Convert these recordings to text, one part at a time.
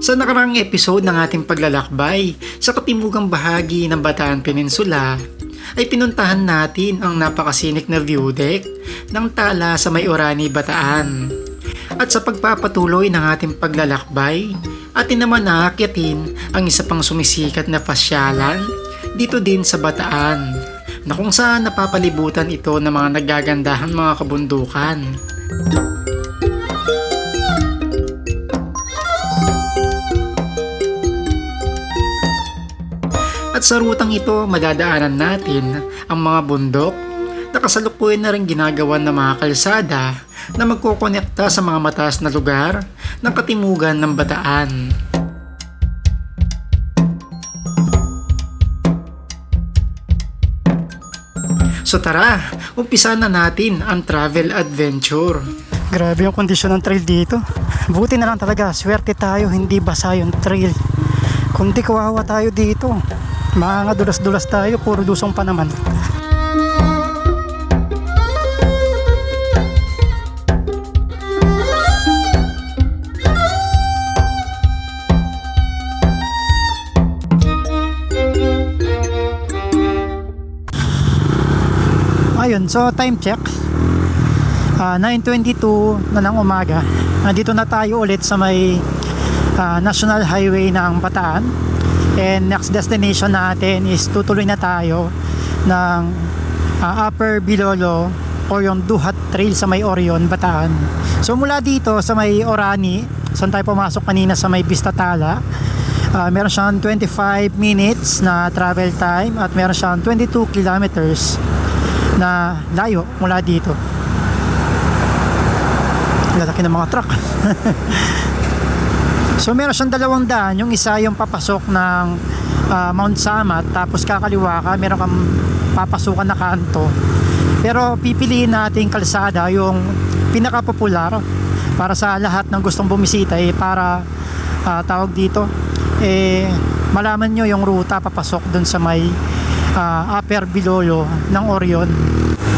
Sa nakarang episode ng ating paglalakbay sa katimugang bahagi ng Bataan Peninsula, ay pinuntahan natin ang napakasinik na view deck ng Tala sa May Orani, Bataan. At sa pagpapatuloy ng ating paglalakbay, atin naman aakyatin ang isa pang sumisikat na pasyalan dito din sa Bataan, na kung saan napapalibutan ito ng mga nagagandahan mga kabundukan. At sa rutang ito, madadaanan natin ang mga bundok na kasalukuyan na rin ginagawan ng mga kalsada na magkokonekta sa mga mataas na lugar ng katimugan ng Bataan. So tara, umpisa na natin ang travel adventure. Grabe yung kondisyon ng trail dito. Buti na lang talaga, swerte tayo, hindi basa yung trail. Kundi kawawa tayo dito. Mga dulas-dulas tayo, puro lusong pa naman. Ayun, so time check. 9:22 na ng umaga. Nandito na tayo ulit sa may National Highway ng Bataan. And next destination natin is tutuloy na tayo ng Upper Bilolo o yung Duhat Trail sa may Orion, Bataan. So mula dito sa may Orani, saan tayo pumasok kanina sa may Vista Tala, meron siyang 25 minutes na travel time at meron siyang 22 kilometers na layo mula dito. Lalaki ng mga truck. So meron siyang dalawang daan, yung isa yung papasok ng Mount Samat, tapos kakaliwa ka, meron kang papasukan na kanto. Pero pipiliin natin kalsada yung pinaka-popular para sa lahat ng gustong bumisita, para tawag dito, malaman nyo yung ruta papasok dun sa may Upper Bilolo ng Orion.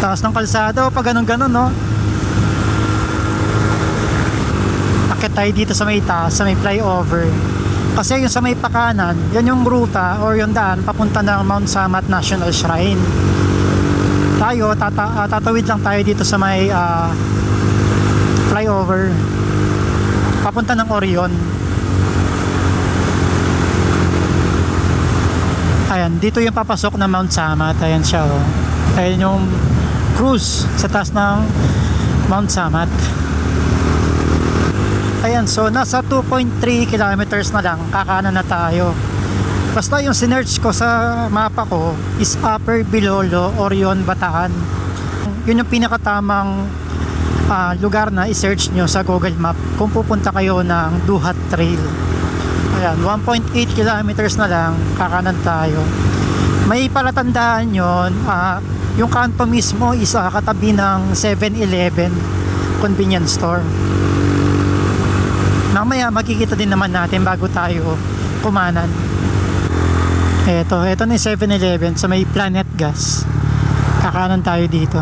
Taas ng kalsada, pag ganun-ganun, no? Tayo dito sa may taas, sa may flyover, kasi yung sa may pakanan, yan yung ruta or yung daan papunta ng Mount Samat National Shrine. Tayo tatawid lang tayo dito sa may flyover papunta ng Orion. Ayan, dito yung papasok ng Mount Samat. Ayan siya, oh. Ayan yung cruise sa taas ng Mount Samat. Ayan, so nasa 2.3 kilometers na lang, kakanan na tayo. Basta yung sinearch ko sa mapa ko is Upper Bilolo, Orion, Bataan. Yun yung pinakatamang lugar na i-search nyo sa Google Map kung pupunta kayo ng Duhat Trail. Ayan, 1.8 kilometers na lang, kakanan tayo. May palatandaan yun, yung kanto mismo is katabi ng 7-Eleven convenience store. Mamaya makikita din naman natin bago tayo kumanan. Ito na yung 7-Eleven sa may Planet Gas. Kakanan tayo dito.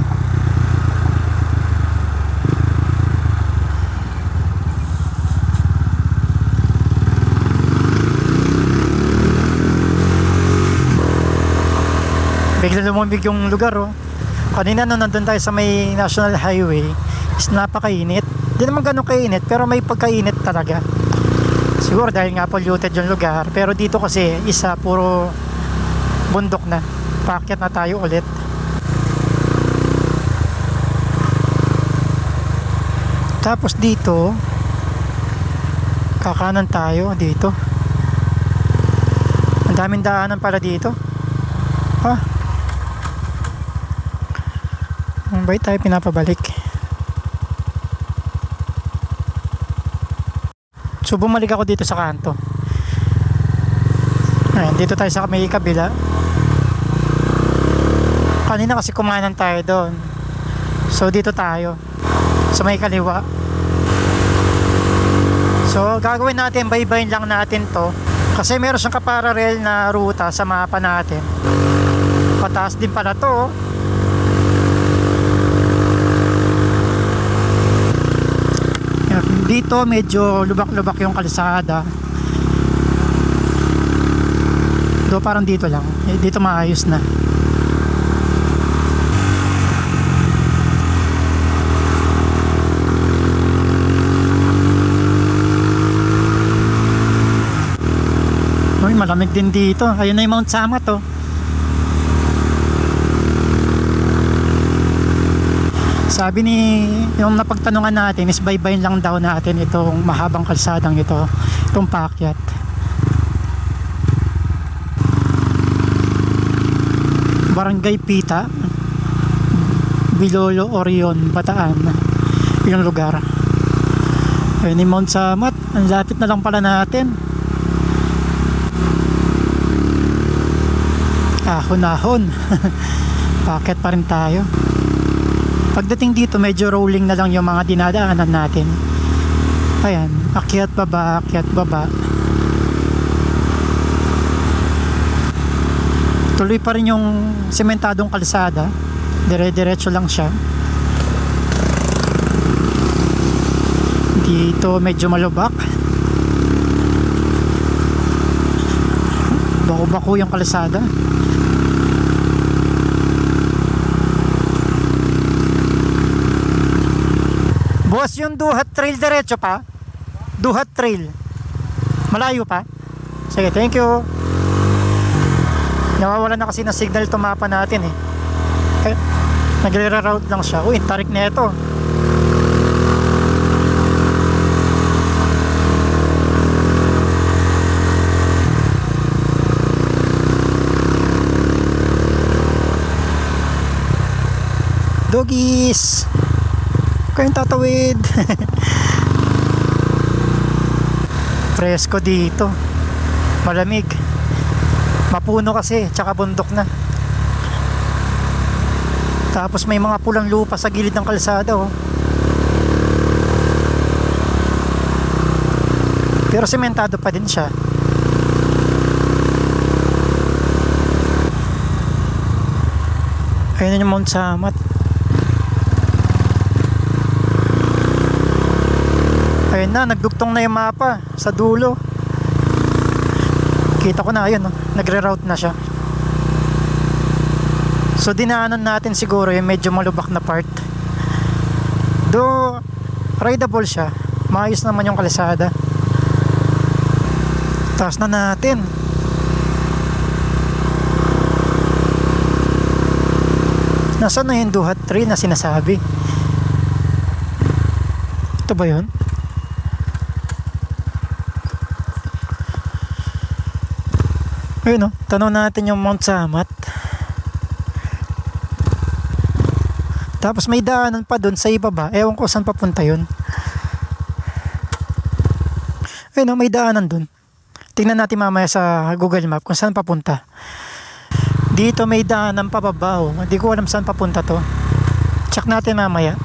Bigla lumamig yung lugar, oh. Kanina nung nandun tayo sa may National Highway, is napakainit. Hindi naman ganun kainit, pero may pagkainit talaga. Siguro dahil nga polluted yung lugar. Pero dito kasi isa puro bundok na. Paakyat na tayo ulit. Tapos dito kakanan tayo dito. Ang daming daanan pala dito. Bakit tayo pinapabalik? So bumalik ako dito sa kanto. Ayan, dito tayo sa may kabila. Kanina kasi kumanan tayo doon. So dito tayo sa may kaliwa. So gagawin natin, baybayin lang natin to, kasi meron siyang kaparallel na ruta sa mapa natin. Pataas din pala to. Dito medyo lubak-lubak yung kalsada. Do parang dito lang. Dito maayos na. Uy, malamig din dito. Ayun na yung Mount Samat, oh. Sabi ni yung napagtanungan natin is baybayin lang daw natin itong mahabang kalsadang ito, itong paakyat. Barangay Pita, Bilolo, Orion, Bataan, yung lugar. Ayun yung Mount Samat. Ang lapit na lang pala natin. Ahon-ahon. Paakyat pa rin tayo. Pagdating dito medyo rolling na lang yung mga dinadaanan natin. Ayan, akyat baba, akyat baba. Tuloy pa rin yung sementadong kalsada. Dire-diretso lang siya. Dito medyo malubak. Bako-bako yung kalsada. Boss, yung Duhat Trail diretso pa? Duhat Trail. Malayo pa? Sige, thank you. Nawawala na kasi ng signal itong mapa natin eh. Nagre-route lang siya. Uy, tarik na ito. Doggies! Kayong tatawid. Presko dito. Malamig. Mapuno kasi, tsaka bundok na. Tapos may mga pulang lupa sa gilid ng kalsada, oh. Pero sementado pa din siya. Ayun yung Mount Samat. Ayun na, nagdugtong na yung mapa sa dulo. Kita ko na, ayun, no? Nagre-route na siya. So dinaanan natin siguro yung medyo malubak na part. Do rideable siya. Maayos naman yung kalsada. Taas na natin. Nasaan na yung Duhat Trail na sinasabi? Ito ba yun? Ayun, no? Tanong natin yung Mount Samat. Tapos may daanan pa dun sa ibaba. Ewan ko saan papunta yun. Ayun, no? May daanan dun. Tingnan natin mamaya sa Google Map kung saan papunta. Dito may daanan pababa, oh. Hindi ko alam saan papunta to. Check natin mamaya.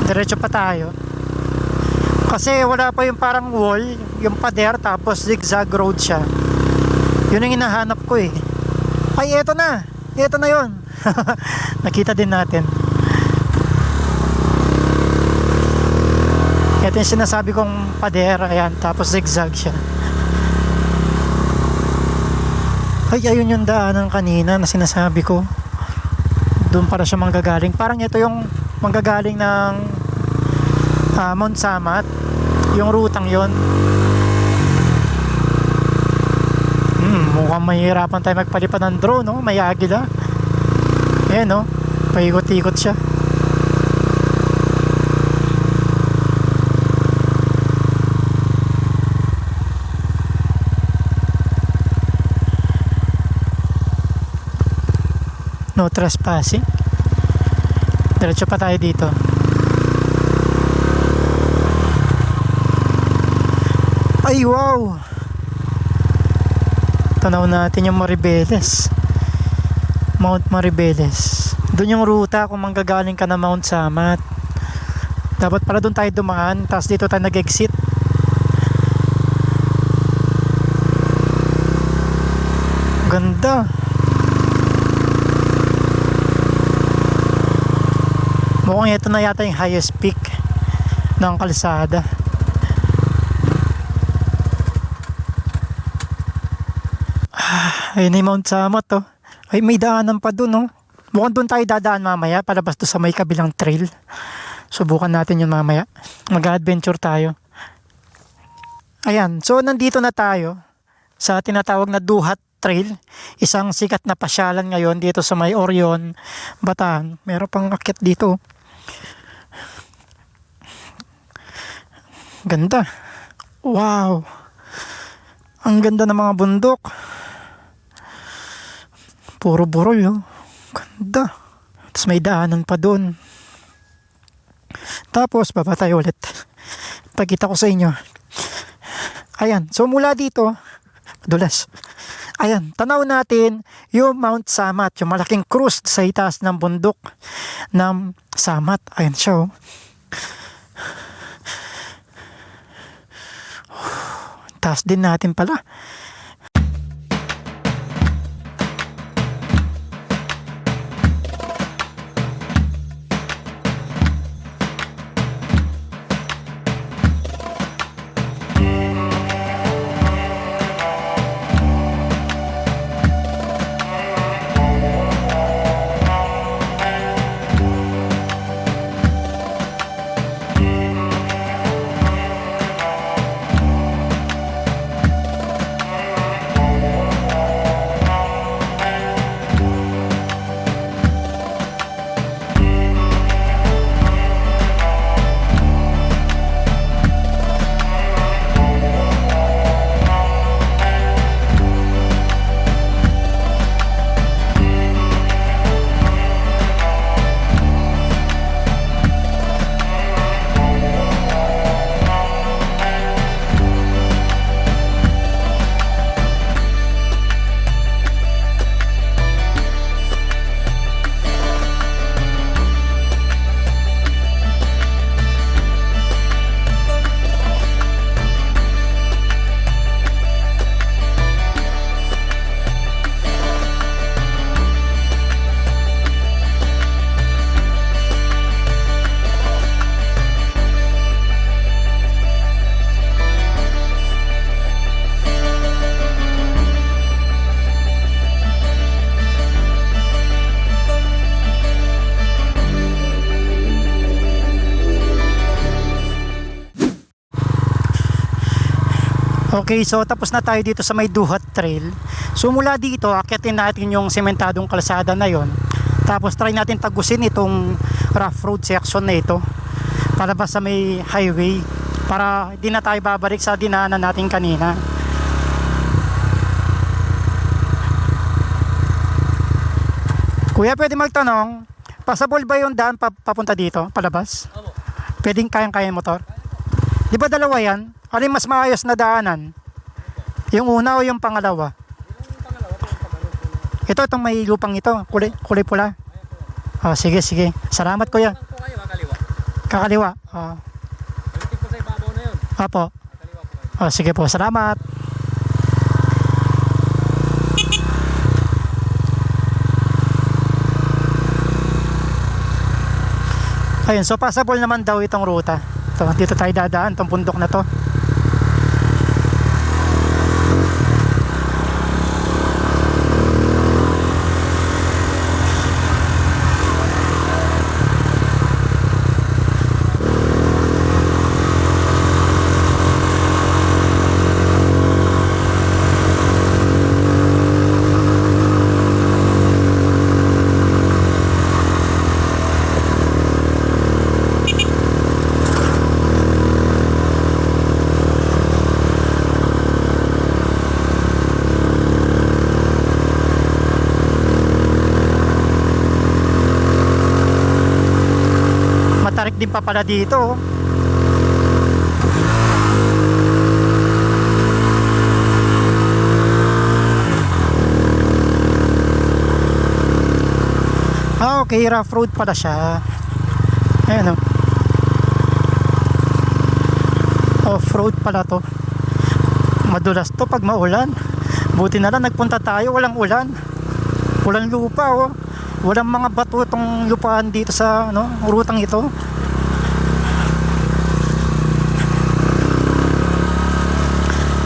Diretso pa tayo. Kasi wala pa yung parang wall, yung pader, tapos zigzag road siya. Yun yung hinahanap ko eh. Ay, eto na. Eto na yun. Nakita din natin. Ito yung sinasabi kong pader. Ayan, tapos zigzag siya. Ay, ayun yung daanan kanina na sinasabi ko. Doon para siya manggagaling. Parang ito yung manggagaling ng Mount Samat, yung rutang yon. Mukhang mahirapan tayo magpalipad ng drone, no? May agila. Ayan, no? Paikot-ikot siya. No trespassing. Diretso pa tayo dito. Ay, wow! Tanaw natin yung Maribeles. Mount Maribeles. Doon yung ruta kung manggagaling ka na Mount Samat. Dapat pala doon tayo dumaan, tapos dito tayo nag-exit. Ganda. Mukhang ito na yata yung highest peak ng kalsada. Ayun yung Mount Samat, oh. Ay, may daanan pa dun, oh. Mukhang doon tayo dadaan mamaya, palabas doon sa may kabilang trail. Subukan natin yun mamaya. Mag-adventure tayo. Ayan, so nandito na tayo sa tinatawag na Duhat Trail. Isang sikat na pasyalan ngayon dito sa may Orion, Bataan. Meron pang akyat dito. Ganda. Wow. Ang ganda ng mga bundok. Puro burol, oh. Ganda. Tapos may daanan pa doon. Tapos baba tayo ulit. Pagkita ko sa inyo. Ayan. So mula dito, madulas. Ayan. Tanaw natin yung Mount Samat. Yung malaking krus sa itaas ng bundok ng Samat. Ayan siya, oh. Taas din natin pala. Okay, so tapos na tayo dito sa may Duhat Trail. So mula dito, akyatin natin yung sementadong kalsada na yon. Tapos try natin tagusin itong rough road section na ito. Palabas sa may highway. Para di na tayo babalik sa dinaanan natin kanina. Kuya, pwede magtanong, passable ba yung daan papunta dito, palabas? Opo. Pwedeng kayang-kaya yung motor? Di ba dalawa yan? Ano yung mas maayos na daanan? Yung una o yung pangalawa? Ito, itong may lupang ito. Kulay pula. Oh, sige, sige. Salamat, kuya. Saan po kayo? Kakaliwa. Kakaliwa. Oh. Pagdating po sa ibabaw na yun. Opo. Kakaliwa po kayo. Oh, sige po. Salamat. Ayun, so passable naman daw itong ruta. Ito, dito tayo dadaan, itong bundok na to. Matarik din pa pala dito, oh. Okay, rough road pala siya. Ayan o. Off-road pala to. Madulas to pag maulan. Buti na lang nagpunta tayo, walang ulan. Walang lupa oh. Walang mga bato itong lupaan dito sa rutang ito.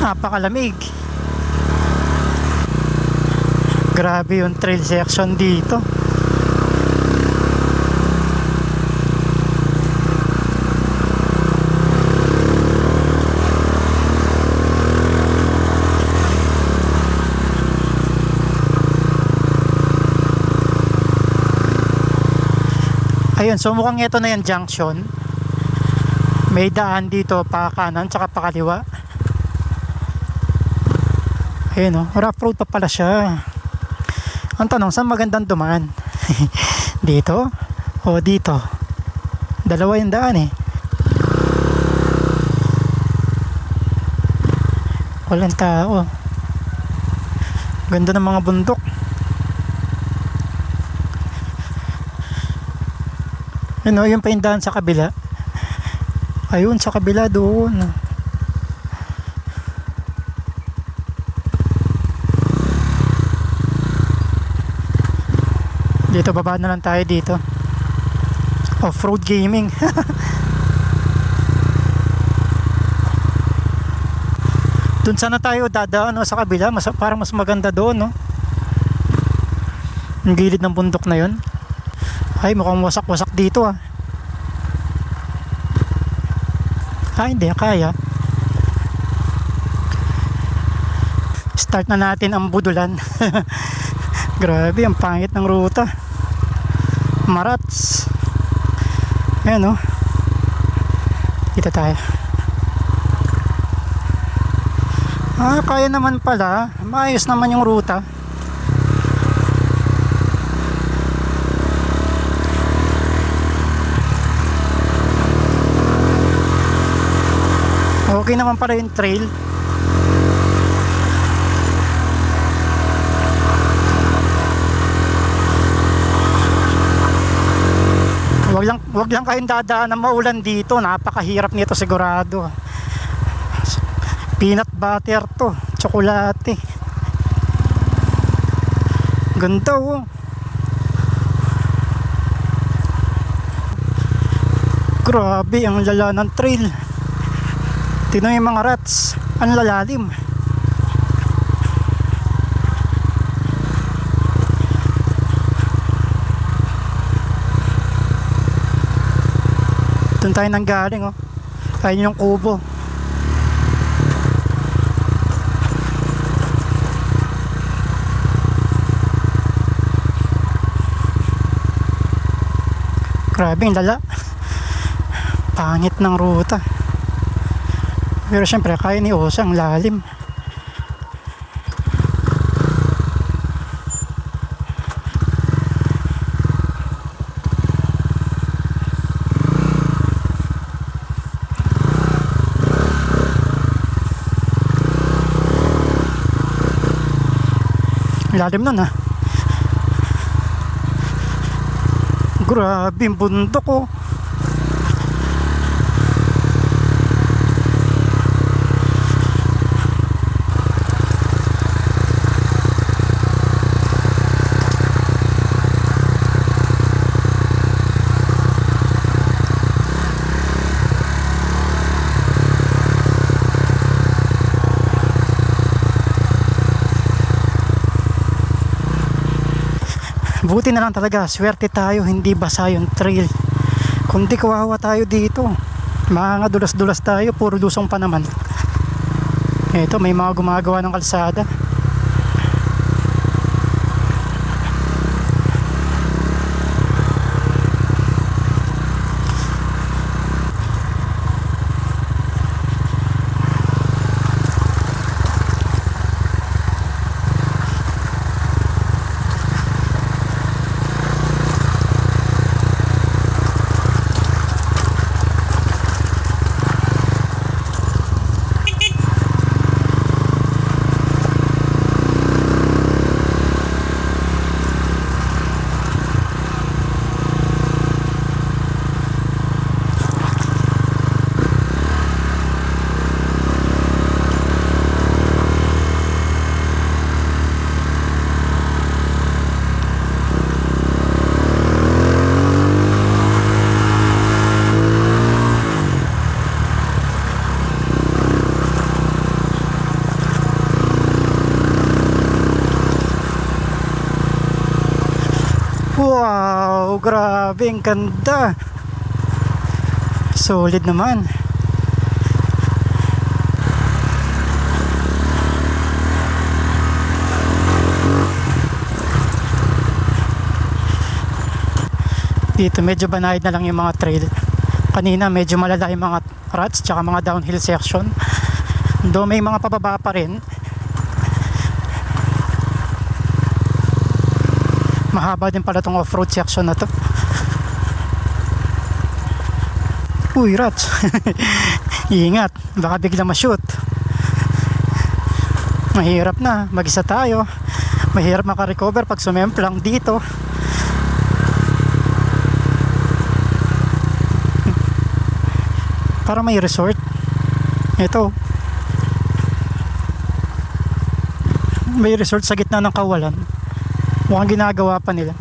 Napakalamig. Grabe yung trail section dito. Ayun, so mukhang ito na yung junction. May daan dito pa kanan tsaka pa kaliwa. Ayun rough road pa pala siya. Ang tanong, saan magandang dumaan? Dito o dito? Dalawa yung daan eh. Walang tao. Ganda ng mga bundok. Yun pa yung daan sa kabila. Ayun, sa kabila doon. Dito, baba na lang tayo dito. Off-road gaming. Doon sana tayo dadaan sa kabila. Parang mas maganda doon, no? Ang gilid ng bundok na yun. Ay, mukhang wasak-wasak dito ah. Hindi, kaya. Start na natin ang budulan. Grabe, ang pangit ng ruta. Marats. Ayan dito tayo. Kaya naman pala. Maayos naman yung ruta. Okay naman pala yung trail. Wag lang kayong dadaan ng maulan dito. Napakahirap nito sigurado. Peanut butter to, tsokolate. Ganda Grabe, ang lala ng trail. Tingnan yung mga rats, ang lalalim. Doon tayo nang galing ayun yung kubo. Grabe, ang lala. Pangit ng ruta. Pero syempre kaya ni Osa, ang lalim. Lalim nun Grabe yung bundok Buti na lang talaga, swerte tayo, hindi basa yung trail. Kundi kawawa tayo dito. Mga dulas-dulas tayo, puro lusong pa naman. Ito, may mga gumagawa ng kalsada. Wow, grabe, ang ganda. Solid naman. Dito medyo banayad na lang yung mga trail. Kanina medyo malala yung mga ruts tsaka mga downhill section. Do may mga pababa pa rin. Mahaba din pala tong off-road section na to. Uy, rats. Ingat, baka bigla ma-shoot. Mahirap na, mag-isa tayo. Mahirap makarecover pag sumemplang dito. Para may resort. Ito. May resort sa gitna ng kawalan. Mukhang ginagawa pa nila.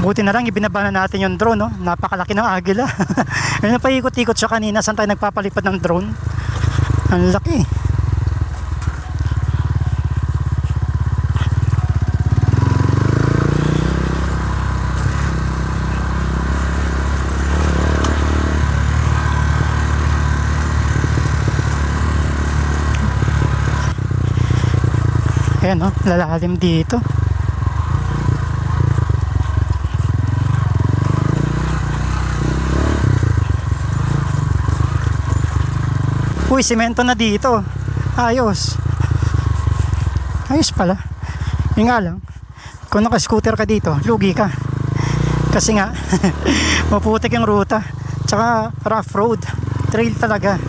Buti na lang ibinaba na natin yung drone, no? Napakalaki ng agila. Ayun, paikot-ikot siya kanina. Saan tayo nagpapalipad ng drone? Ang laki. Ayan, no? Lalalim dito. Uy, simento na dito. Ayos. Ayos pala. Yung nga lang, kung naka-scooter ka dito, lugi ka. Kasi nga, maputik yung ruta. Tsaka rough road. Trail talaga.